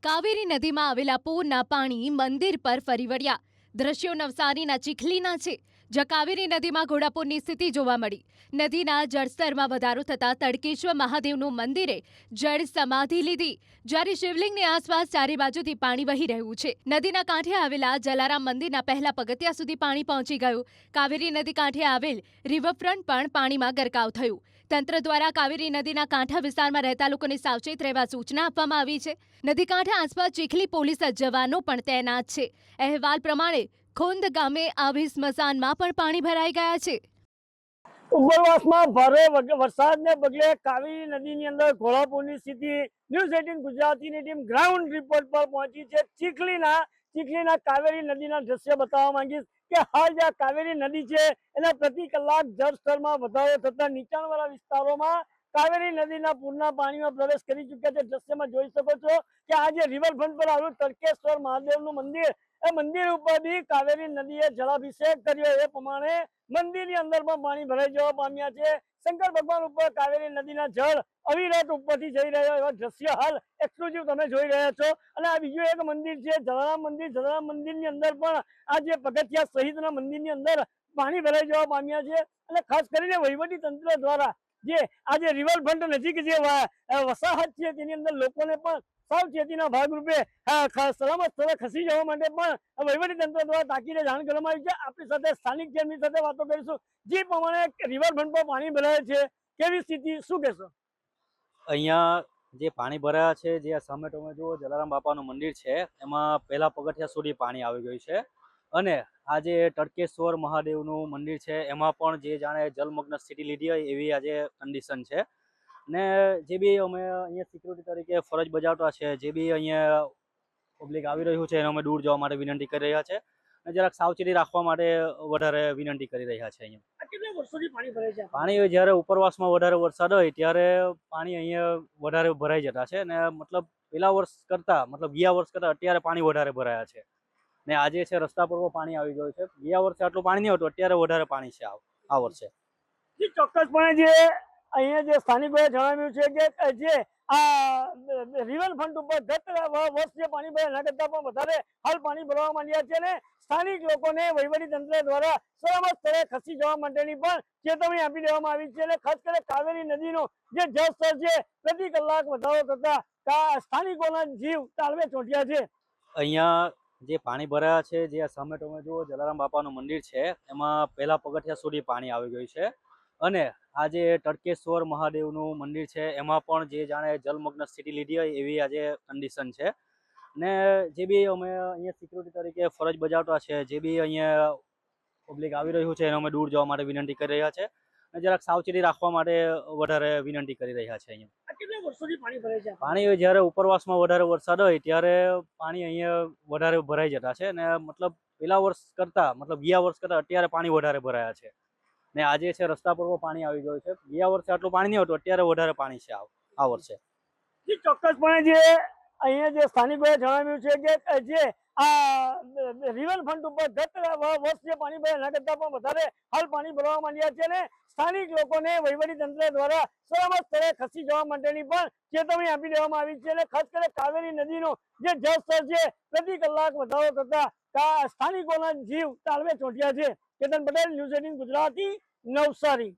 કાવેરી નદીમાં આવેલા પૂરના પાણી મંદિર પર ફરી વળ્યા. દ્રશ્યો નવસારીના ચીખલીના છે, જ્યાં કાવેરી નદીમાં ઘોડાપૂરની સ્થિતિ જોવા મળી. નદીના જળસ્તરમાં વધારો થતા તડકેશ્વર મહાદેવનું મંદિરે જળ સમાધિ લીધી, જ્યારે શિવલિંગની આસપાસ ચારે બાજુથી પાણી વહી રહ્યું છે. નદીના કાંઠે આવેલા જલારામ મંદિરના પહેલા પગથિયા સુધી પાણી પહોંચી ગયું. કાવેરી નદી કાંઠે આવેલ રિવરફ્રન્ટ પણ પાણીમાં ગરકાવ થયું. તંત્ર દ્વારા કાવેરી નદીના કાંઠા વિસ્તારમાં રહેતા લોકોને સાવચેત રહેવા સૂચના આપવામાં આવી છે. નદી કાંઠે આસપાસ ચીખલી પોલીસ જવાનો પણ તૈનાત છે. અહેવાલ પ્રમાણે ખોંદ ગામે આવી સ્મશાનમાં પણ પાણી ભરાઈ ગયા છે. ઉપરવાસમાં ભારે વરસાદને પગલે કાવેરી નદીની અંદર ઘોડાપૂરની સ્થિતિ. ન્યૂઝ 18 ગુજરાતીની ટીમ ગ્રાઉન્ડ રિપોર્ટ પર પહોંચી છે. ચીખલીના કાવેરી નદીના દ્રશ્ય બતાવવા માંગીશ કે હાલ જ્યાં કાવેરી નદી છે એના પ્રતિ કલાક જળસ્તરમાં વધારો થતા નીચાણવાળા વિસ્તારોમાં કાવેરી નદીના પૂરના પાણીમાં પ્રવેશ કરી ચૂક્યા છે. દ્રશ્યમાં જોઈ શકો છો કે આ જે રિવરફ્રન્ટ પર આવેલું તડકેશ્વર મહાદેવનું મંદિર, એ મંદિર ઉપર બી કાવેરી નદીએ જળાભિષેક કર્યો. એ પ્રમાણે મંદિરની અંદર પણ પાણી ભરાઈ જવા પામ્યા છે. શંકર ભગવાન ઉપર કાવેરી નદીના જળ અવિરત ઉપરથી જઈ રહ્યા એવા દ્રશ્ય હાલ એક્સક્લુઝિવ તમે જોઈ રહ્યા છો. અને આ બીજું એક મંદિર છે, જલારામ મંદિર. જલારામ મંદિરની અંદર પણ આ જે પગથિયા સહિતના મંદિરની અંદર પાણી ભરાઈ જવા પામ્યા છે. અને ખાસ કરીને વહીવટી તંત્ર દ્વારા જે આજે રિવરફ્રન્ટ નજીક જે વસાહત છે તેની અંદર લોકોને પણ સાવચેતીના ભાગરૂપે સલામત સ્થળે ખસી જવા માટે પણ વહીવટી તંત્ર દ્વારા તાકીદે જાણ કરવામાં આવી છે. આપણી સાથે સ્થાનિક છે, એમની સાથે વાતો કરીશું. જે પ્રમાણે રિવરફ્રન્ટ પર પાણી ભરાય છે, કેવી સ્થિતિ, શું કહેશો? અહીંયા જે પાણી ભરાયા છે, જે સામે તમે જુઓ જલારામ બાપાનું મંદિર છે, એમાં પહેલા પગથિયા સુધી પાણી આવી ગયું છે. અને આ જે તડકેશ્વર મહાદેવનું મંદિર છે એમાં પણ જે જાણે જલમગ્ન સ્થિતિ લીધી હોય એવી આજે કન્ડિશન છે. ને જે બી અમે અહીંયા સિક્યુરિટી તરીકે ફરજ બજાવતા છે, જે બી અહીંયા પબ્લિક આવી રહ્યું છે એને અમે દૂર જવા માટે વિનંતી કરી રહ્યા છે અને જરાક સાવચેતી રાખવા માટે વધારે વિનંતી કરી રહ્યા છે. અહીંયા કેટલા વર્ષોથી પાણી ભરાય છે? પાણી જ્યારે ઉપરવાસમાં વધારે વરસાદ હોય ત્યારે પાણી અહીંયા વધારે ભરાઈ જતા છે. ને મતલબ પેલા વર્ષ કરતા, મતલબ ગયા વર્ષ કરતા અત્યારે પાણી વધારે ભરાયા છે. ને આજે છે રસ્તા પર પાણી આવી ગયું છે. ગયા વર્ષે આટલું પાણી નહીં હતું, અત્યારે વધારે પાણી છે આ વર્ષે. ચોક્કસપણે જે અહીંયા જે સ્થાનિકોએ જણાવ્યું છે કે જે આ રિવરફ્રન્ટ ઉપર ગત વર્ષ જે પાણી ભરાય એના કરતા પણ વધારે હાલ પાણી ભરવા માંડ્યા છે. અને સ્થાનિક લોકોને વહીવટી તંત્ર દ્વારા સલામત સ્થળે ખસી જવા માટેની પણ ચેતવણી આપી દેવામાં આવી છે. અને ખાસ કરીને કાવેરી નદીનો જે જળસ્તર છે પ્રતિ કલાક વધારો થતા સ્થાનિકોના જીવ તાળવે ચોંટ્યા છે. અહીંયા જે પાણી ભરાયા છે, જે સામે તમે જુઓ જલારામ બાપાનું મંદિર છે, એમાં પહેલા પગથિયા સુધી પાણી આવી ગયું છે. અને આ જે તડકેશ્વર મહાદેવનું મંદિર છે એમાં પણ જે જાણે જલમગ્ન સ્થિતિ લીધી હોય એવી આજે કન્ડિશન છે. ને જે બી અમે અહીંયા સિક્યુરિટી તરીકે ફરજ બજાવતા છે, જે બી અહીંયા પબ્લિક આવી રહ્યું છે એને અમે દૂર જવા માટે વિનંતી કરી રહ્યા છે અને જરાક સાવચેતી રાખવા માટે વધારે વિનંતી કરી રહ્યા છે. અહીંયા કેટલા વર્ષોથી પાણી ભરાય છે? પાણી જ્યારે ઉપરવાસમાં વધારે વરસાદ હોય ત્યારે પાણી અહીંયા વધારે ભરાઈ જતા છે. ને મતલબ પેલા વર્ષ કરતા, મતલબ ગયા વર્ષ કરતા અત્યારે પાણી વધારે ભરાયા છે. ને આજે છે રસ્તા પર પાણી આવી ગયું છે. ગયા વર્ષે આટલું પાણી નહીં હતું, અત્યારે વધારે પાણી છે આ વર્ષે. ચોક્કસપણે જે અહીંયા જે સ્થાનિકોએ જણાવ્યું છે કે જે આ રિવરફ્રન્ટ ઉપર ગત વર્ષ જે પાણી ભરાય એના કરતા પણ વધારે હાલ પાણી ભરવા માંડ્યા છે. અને સ્થાનિક લોકોને વહીવટી તંત્ર દ્વારા સલામત સ્થળે ખસી જવા માટેની પણ ચેતવણી આપી દેવામાં આવી છે. અને ખાસ કરીને કાવેરી નદીનો જે જળસ્તર છે પ્રતિ કલાક વધારો થતા સ્થાનિકોના જીવ તાળવે ચોંટ્યા છે. કેતન પટેલ, ન્યૂઝ 18 ગુજરાતી, નવસારી.